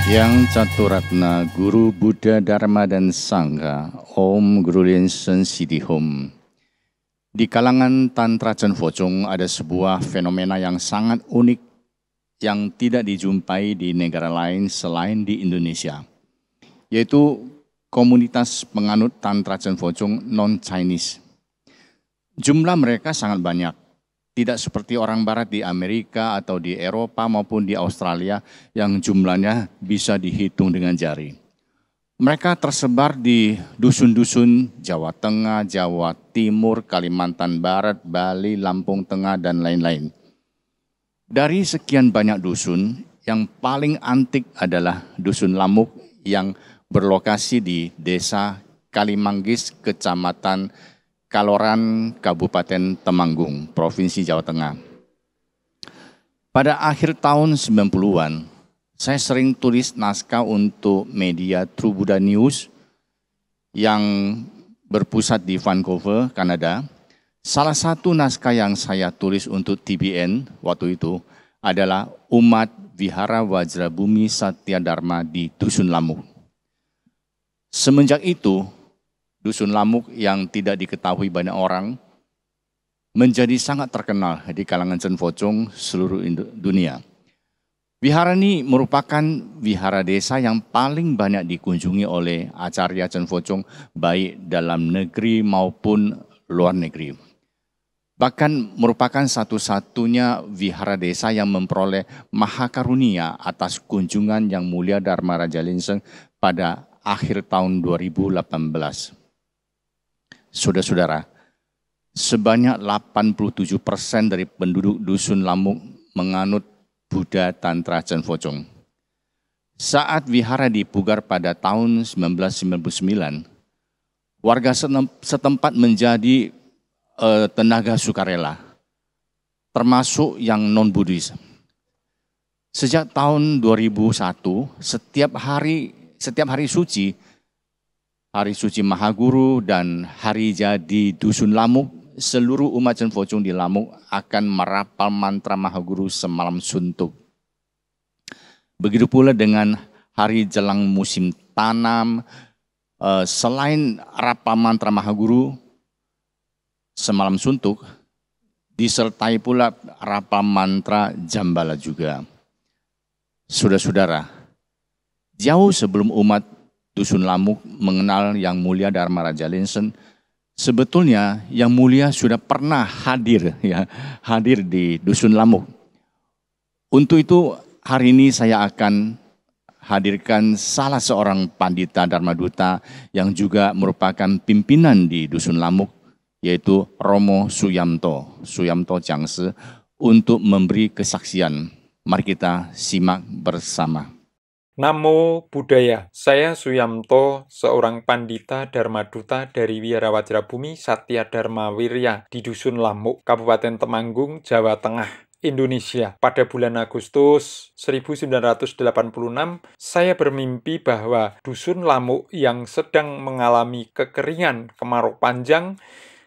Yang Caturatna, Guru Buddha Dharma dan Sangha, Om Guru Lien Sen Sidi Hum. Di kalangan Tantra Chen Focong ada sebuah fenomena yang sangat unik yang tidak dijumpai di negara lain selain di Indonesia, yaitu komunitas penganut Tantra Chen Focong non-Chinese. Jumlah mereka sangat banyak. Tidak seperti orang barat di Amerika atau di Eropa maupun di Australia yang jumlahnya bisa dihitung dengan jari. Mereka tersebar di dusun-dusun Jawa Tengah, Jawa Timur, Kalimantan Barat, Bali, Lampung Tengah, dan lain-lain. Dari sekian banyak dusun, yang paling antik adalah Dusun Lamuk yang berlokasi di Desa Kalimanggis, Kecamatan Kaloran, Kabupaten Temanggung, Provinsi Jawa Tengah. Pada akhir tahun 90-an, saya sering tulis naskah untuk media True Buddha News yang berpusat di Vancouver, Kanada. Salah satu naskah yang saya tulis untuk TBN waktu itu adalah Umat Vihara Wajrabumi Satya Dharma di Dusun Lamuk. Semenjak itu, Dusun Lamuk yang tidak diketahui banyak orang menjadi sangat terkenal di kalangan Chen Focong seluruh dunia. Wihara ini merupakan wihara desa yang paling banyak dikunjungi oleh acarya Chen Focong baik dalam negeri maupun luar negeri. Bahkan merupakan satu-satunya wihara desa yang memperoleh mahakarunia atas kunjungan Yang Mulia Dharma Raja Linseng pada akhir tahun 2018. Saudara-saudara, sebanyak 87% dari penduduk Dusun Lamuk menganut Buddha Tantra Chen Focong. Saat wihara dipugar pada tahun 1999, warga setempat menjadi tenaga sukarela, termasuk yang non-Buddhis. Sejak tahun 2001, setiap hari suci, Hari Suci Mahaguru dan Hari Jadi Dusun Lamuk, seluruh umat Chen Focong di Lamuk akan merapal mantra Mahaguru semalam suntuk. Begitu pula dengan hari jelang musim tanam, selain rapal mantra Mahaguru semalam suntuk, disertai pula rapal mantra Jambala juga. Saudara-saudara, jauh sebelum umat Dusun Lamuk mengenal Yang Mulia Dharma Raja Linseng, sebetulnya Yang Mulia sudah pernah hadir di Dusun Lamuk. Untuk itu hari ini saya akan hadirkan salah seorang pandita Dharma Duta yang juga merupakan pimpinan di Dusun Lamuk, yaitu Romo Suyamto Jiangse, untuk memberi kesaksian. Mari kita simak bersama. Namo Buddhaya, saya Suyamto, seorang pandita Dharma Duta dari Wihara Wajrabumi Satya Dharma Wirya di Dusun Lamuk, Kabupaten Temanggung, Jawa Tengah, Indonesia. Pada bulan Agustus 1986, saya bermimpi bahwa Dusun Lamuk yang sedang mengalami kekeringan kemarau panjang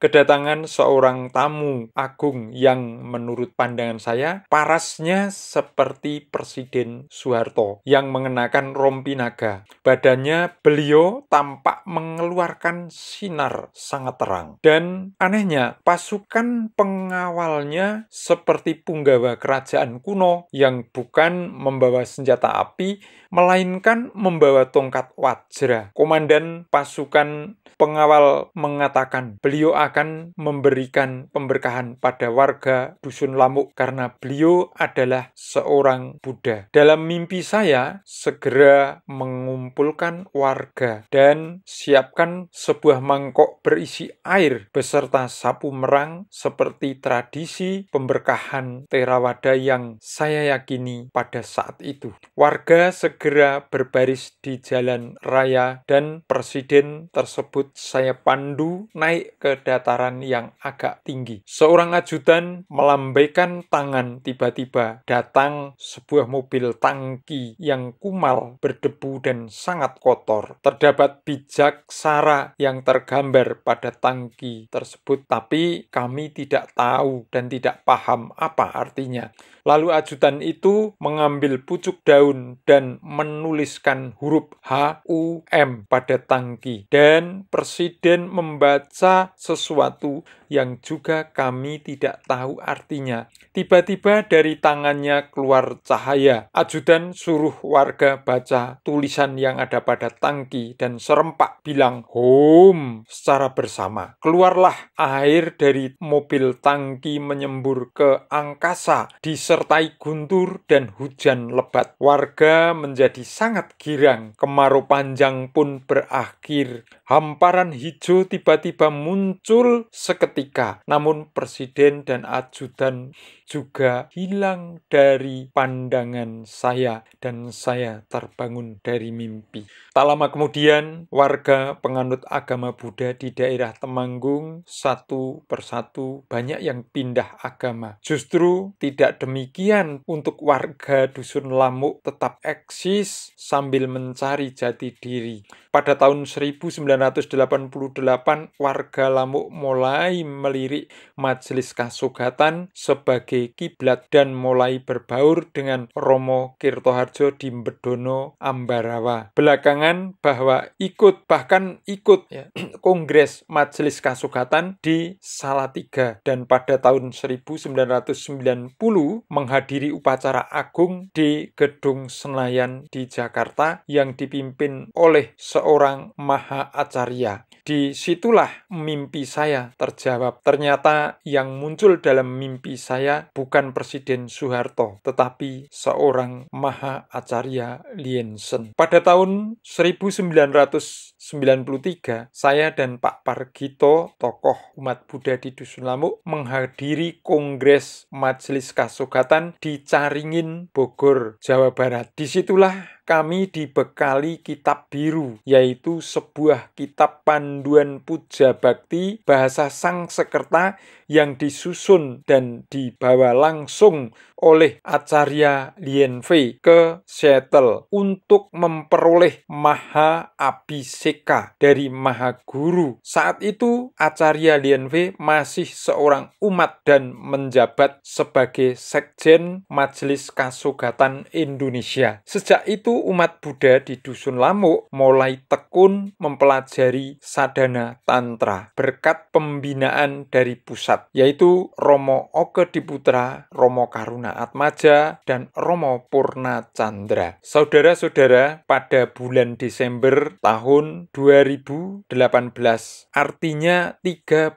kedatangan seorang tamu agung yang menurut pandangan saya parasnya seperti Presiden Soeharto yang mengenakan rompi naga. Badannya beliau tampak mengeluarkan sinar sangat terang. Dan anehnya pasukan pengawalnya seperti punggawa kerajaan kuno yang bukan membawa senjata api melainkan membawa tongkat wajra. Komandan pasukan pengawal mengatakan beliau akan memberikan pemberkahan pada warga Dusun Lamuk karena beliau adalah seorang Buddha. Dalam mimpi saya, segera mengumpulkan warga dan siapkan sebuah mangkok berisi air beserta sapu merang seperti tradisi pemberkahan Theravada yang saya yakini pada saat itu. Warga segera berbaris di jalan raya dan presiden tersebut saya pandu naik ke dataran yang agak tinggi. Seorang ajudan melambaikan tangan, tiba-tiba datang sebuah mobil tangki yang kumal, berdebu dan sangat kotor. Terdapat bijaksara yang tergambar pada tangki tersebut, tapi kami tidak tahu dan tidak paham apa artinya. Lalu ajudan itu mengambil pucuk daun dan menuliskan huruf HUM pada tangki. Dan Presiden membaca sesuatu yang juga kami tidak tahu artinya. Tiba-tiba dari tangannya keluar cahaya. Ajudan suruh warga baca tulisan yang ada pada tangki dan serempak bilang HUM secara bersama. Keluarlah air dari mobil tangki menyembur ke angkasa disertai guntur dan hujan lebat. Warga menjadi sangat girang. Kemarau panjang pun berakhir. Hamparan hijau tiba-tiba muncul seketika. Namun Presiden dan ajudan juga hilang dari pandangan saya dan saya terbangun dari mimpi. Tak lama kemudian, warga penganut agama Buddha di daerah Temanggung satu persatu banyak yang pindah agama. Justru tidak demikian untuk warga Dusun Lamuk tetap eksis sambil mencari jati diri. Pada tahun 1988, warga Lamuk mulai melirik Majelis Kasugatan sebagai kiblat dan mulai berbaur dengan Romo Tirtoharjo di Mbedono, Ambarawa. Belakangan bahkan ikut Kongres Majelis Kasugatan di Salatiga dan pada tahun 1990 menghadiri upacara agung di Gedung Senayan di Jakarta yang dipimpin oleh seorang Maha Acarya. Disitulah mimpi saya terjawab. Ternyata yang muncul dalam mimpi saya bukan Presiden Soeharto, tetapi seorang Maha Acarya Liensen. Pada tahun 1993, saya dan Pak Pargito, tokoh umat Buddha di Dusun Lamuk, menghadiri Kongres Majelis Kasugatan di Caringin, Bogor, Jawa Barat. Disitulah kami dibekali kitab biru, yaitu sebuah kitab panduan puja bakti bahasa Sangsekerta yang disusun dan dibawa langsung oleh Acarya Lien Fei ke Seattle untuk memperoleh Maha Abhiseka dari Maha Guru. Saat itu Acarya Lien Fei masih seorang umat dan menjabat sebagai Sekjen Majelis Kasugatan Indonesia. Sejak itu umat Buddha di Dusun Lamuk mulai tekun mempelajari sadhana tantra berkat pembinaan dari pusat, yaitu Romo Oke Diputra, Romo Karuna Atmaja, dan Romo Purna Chandra. Saudara-saudara, pada bulan Desember tahun 2018, artinya 32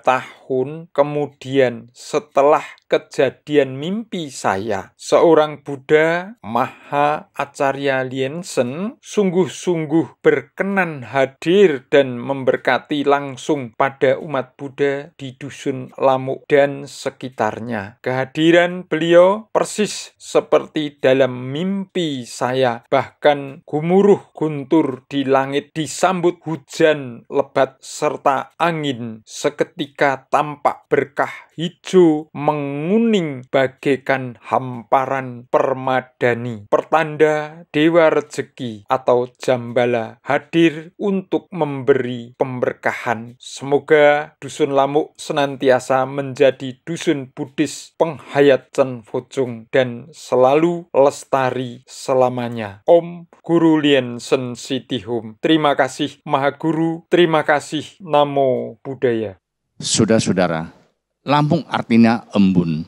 tahun kemudian setelah kejadian mimpi saya, seorang Buddha Maha Acarya Liensen sungguh-sungguh berkenan hadir dan memberkati langsung pada umat Buddha di Dusun Lamuk dan sekitarnya. Kehadiran beliau persis seperti dalam mimpi saya, bahkan gumuruh guntur di langit disambut hujan lebat serta angin. Seketika tampak berkah hijau menguning bagaikan hamparan permadani, pertanda Dewa Rezeki atau Jambala hadir untuk memberi pemberkahan. Semoga Dusun Lamuk senantiasa menjadi dusun Buddhis penghayat Cen Focung dan selalu lestari selamanya. Om Guru Liensen Sitihum. Terima kasih Maha Guru, terima kasih Namo Buddhaya. Saudara-saudara, Lampung artinya embun.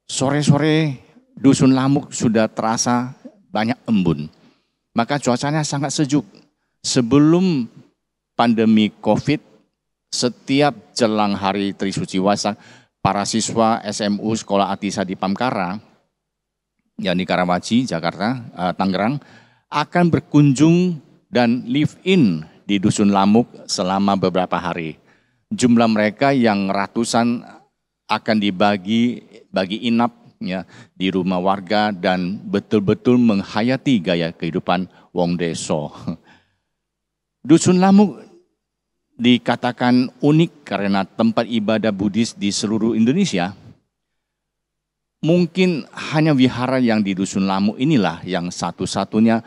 Sore-sore Dusun Lamuk sudah terasa banyak embun. Maka cuacanya sangat sejuk. Sebelum pandemi COVID, setiap jelang hari Trisuci Wasak, para siswa SMU Sekolah Atisa di Pamkara, yang di Karawaci, Jakarta, Tangerang, akan berkunjung dan live-in di Dusun Lamuk selama beberapa hari. Jumlah mereka yang ratusan akan bagi inap ya, di rumah warga dan betul-betul menghayati gaya kehidupan wong deso. Dusun Lamuk dikatakan unik karena tempat ibadah Buddhis di seluruh Indonesia, mungkin hanya wihara yang di Dusun Lamuk inilah yang satu-satunya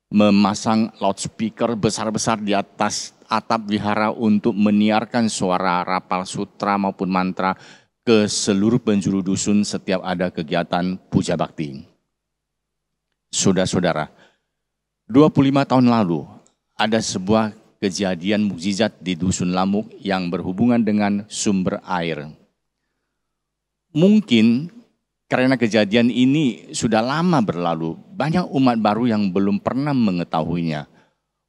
memasang loudspeaker besar-besar di atas atap wihara untuk menyiarkan suara rapal sutra maupun mantra ke seluruh penjuru dusun setiap ada kegiatan puja bakti. Saudara-saudara, 25 tahun lalu ada sebuah kejadian mukjizat di Dusun Lamuk yang berhubungan dengan sumber air. Mungkin karena kejadian ini sudah lama berlalu, banyak umat baru yang belum pernah mengetahuinya.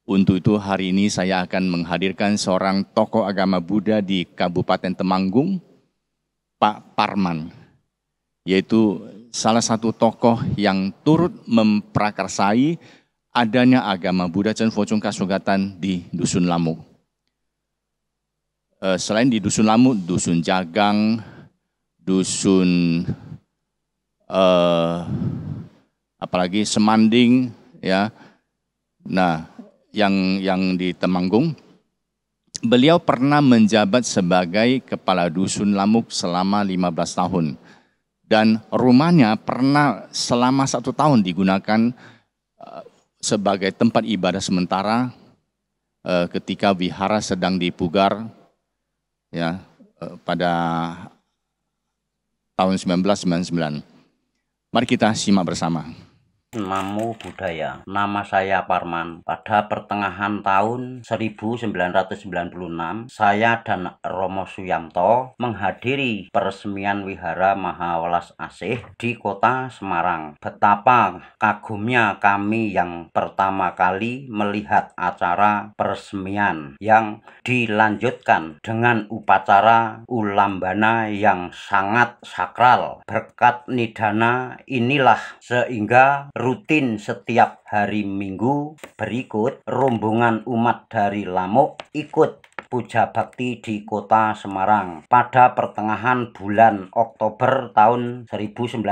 Untuk itu hari ini saya akan menghadirkan seorang tokoh agama Buddha di Kabupaten Temanggung, Pak Parman, yaitu salah satu tokoh yang turut memprakarsai adanya agama Buddha Chan Focung Kasogatan di Dusun Lamuk. Selain di Dusun Lamuk, Dusun Jagang, Dusun apalagi Semanding, ya. Nah, yang di Temanggung, beliau pernah menjabat sebagai kepala Dusun Lamuk selama 15 tahun. Dan rumahnya pernah selama 1 tahun digunakan sebagai tempat ibadah sementara ketika wihara sedang dipugar, ya, pada tahun 1999. Mari kita simak bersama. Namo Buddhaya. Nama saya Parman. Pada pertengahan tahun 1996, saya dan Romo Suyamto menghadiri peresmian Wihara Mahawelas Asih di kota Semarang. Betapa kagumnya kami yang pertama kali melihat acara peresmian yang dilanjutkan dengan upacara ulambana yang sangat sakral. Berkat nidana inilah sehingga rutin setiap hari Minggu berikut rombongan umat dari Lamuk ikut puja bakti di kota Semarang. Pada pertengahan bulan Oktober tahun 1996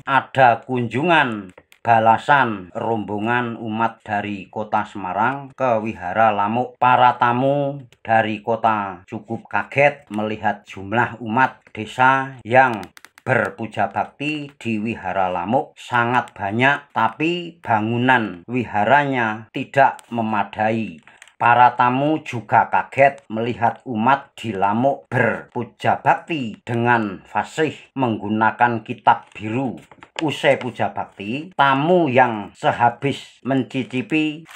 ada kunjungan balasan rombongan umat dari kota Semarang ke Wihara Lamuk. Para tamu dari kota cukup kaget melihat jumlah umat desa yang berpuja bakti di Wihara Lamuk sangat banyak, tapi bangunan wiharanya tidak memadai. Para tamu juga kaget melihat umat di Lamuk berpuja bakti dengan fasih menggunakan kitab biru. Usai puja bakti, tamu yang sehabis mencicipi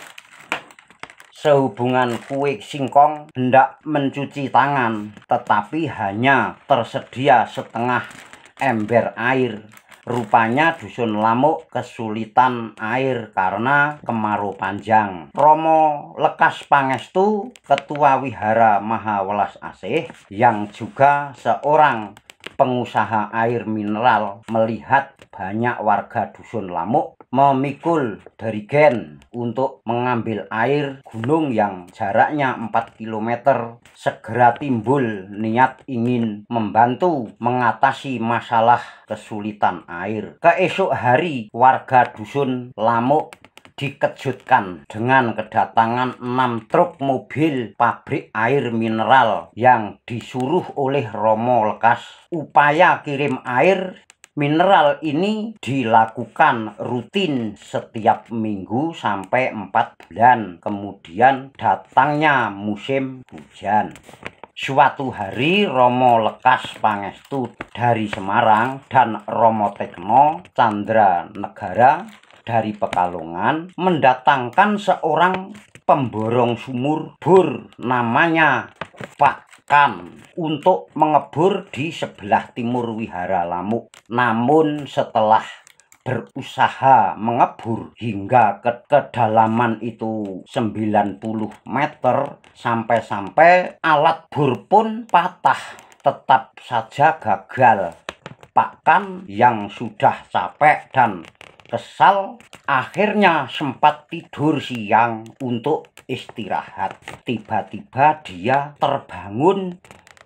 sehubungan kue singkong hendak mencuci tangan, tetapi hanya tersedia setengah ember air. Rupanya Dusun Lamuk kesulitan air karena kemarau panjang. Romo Lekas Pangestu, Ketua Wihara Mahawelas Asih, yang juga seorang pengusaha air mineral, melihat banyak warga Dusun Lamuk memikul derigen untuk mengambil air gunung yang jaraknya 4 km. Segera timbul niat ingin membantu mengatasi masalah kesulitan air. Keesok hari warga Dusun Lamuk dikejutkan dengan kedatangan 6 truk mobil pabrik air mineral yang disuruh oleh Romo Lekas. Upaya kirim air mineral ini dilakukan rutin setiap minggu sampai 4 bulan. Kemudian datangnya musim hujan. Suatu hari Romo Lekas Pangestu dari Semarang dan Romo Tekno Chandra Negara dari Pekalongan mendatangkan seorang pemborong sumur bor namanya Pak Kan untuk mengebor di sebelah timur Wihara Lamuk. Namun setelah berusaha mengebor hingga ke kedalaman itu 90 meter, sampai-sampai alat bor pun patah, tetap saja gagal. Pak Kan yang sudah capek dan kesal akhirnya sempat tidur siang untuk istirahat. Tiba-tiba dia terbangun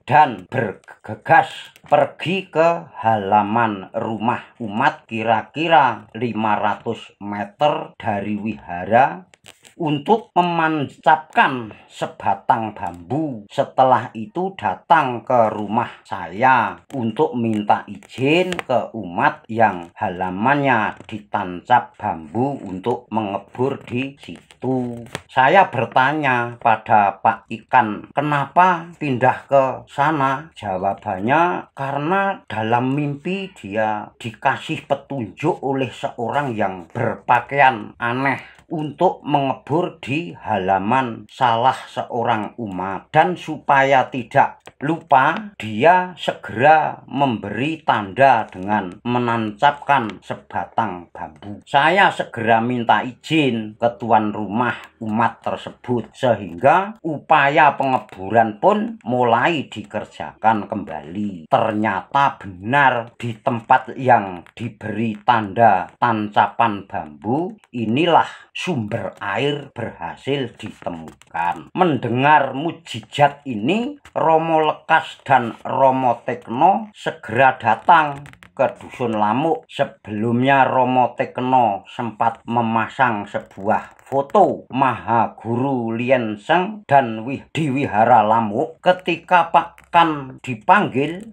dan bergegas pergi ke halaman rumah umat kira-kira 500 meter dari wihara. untuk memancapkan sebatang bambu. Setelah itu datang ke rumah saya untuk minta izin ke umat yang halamannya ditancap bambu untuk mengebur di situ. Saya bertanya pada Pak Ikan, kenapa pindah ke sana? Jawabannya karena dalam mimpi dia dikasih petunjuk oleh seorang yang berpakaian aneh untuk mengebur di halaman salah seorang umat, dan supaya tidak lupa dia segera memberi tanda dengan menancapkan sebatang bambu. Saya segera minta izin ke tuan rumah umat tersebut sehingga upaya pengeburan pun mulai dikerjakan kembali. Ternyata benar di tempat yang diberi tanda tancapan bambu inilah sumber air berhasil ditemukan. Mendengar mujizat ini, Romo Lekas dan Romo Tekno segera datang ke Dusun Lamuk. Sebelumnya Romo Tekno sempat memasang sebuah foto Maha Guru Lien Seng dan di Wihara Lamuk. Ketika Pak Kan dipanggil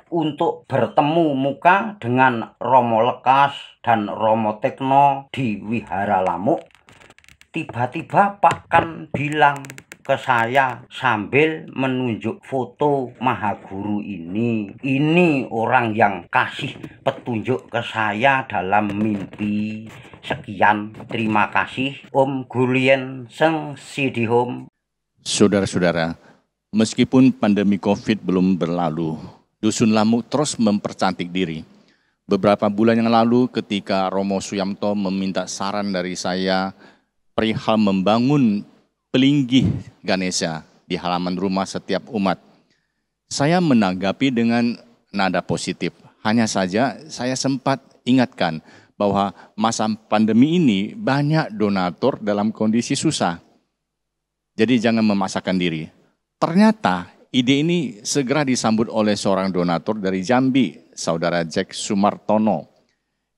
untuk bertemu muka dengan Romo Lekas dan Romo Tekno di Wihara Lamuk, tiba-tiba Pak Kan bilang ke saya sambil menunjuk foto Maha Guru ini orang yang kasih petunjuk ke saya dalam mimpi. Sekian, terima kasih. Om Guru Lien Seng Sidihom. Saudara-saudara, meskipun pandemi COVID belum berlalu, Dusun Lamuk terus mempercantik diri. Beberapa bulan yang lalu ketika Romo Suyamto meminta saran dari saya perihal membangun pelinggih Ganesha di halaman rumah setiap umat, saya menanggapi dengan nada positif. Hanya saja saya sempat ingatkan bahwa masa pandemi ini banyak donatur dalam kondisi susah. Jadi jangan memaksakan diri. Ternyata ide ini segera disambut oleh seorang donatur dari Jambi, Saudara Jack Sumartono,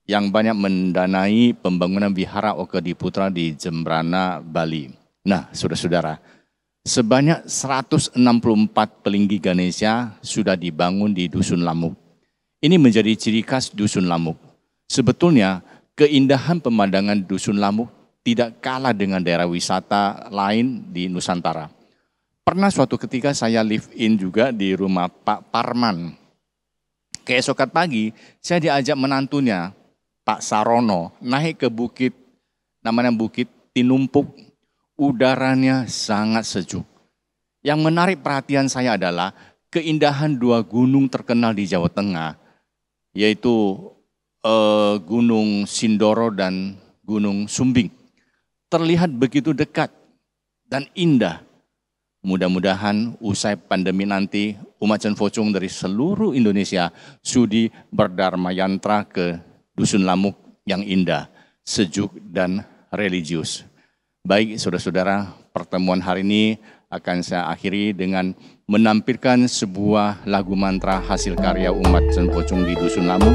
yang banyak mendanai pembangunan Wihara Okediputra di Jembrana, Bali. Nah, saudara-saudara, sebanyak 164 pelinggi Ganesha sudah dibangun di Dusun Lamuk. Ini menjadi ciri khas Dusun Lamuk. Sebetulnya, keindahan pemandangan Dusun Lamuk tidak kalah dengan daerah wisata lain di Nusantara. Pernah suatu ketika saya live in juga di rumah Pak Parman. Keesokan pagi, saya diajak menantunya, Pak Sarono, naik ke bukit, namanya Bukit Tinumpuk. Udaranya sangat sejuk. Yang menarik perhatian saya adalah keindahan dua gunung terkenal di Jawa Tengah, yaitu Gunung Sindoro dan Gunung Sumbing. Terlihat begitu dekat dan indah. Mudah-mudahan usai pandemi nanti umat Cen Focung dari seluruh Indonesia sudi berdharma yantra ke Dusun Lamuk yang indah, sejuk dan religius. Baik saudara-saudara, pertemuan hari ini akan saya akhiri dengan menampilkan sebuah lagu mantra hasil karya umat Cen Focung di Dusun Lamuk.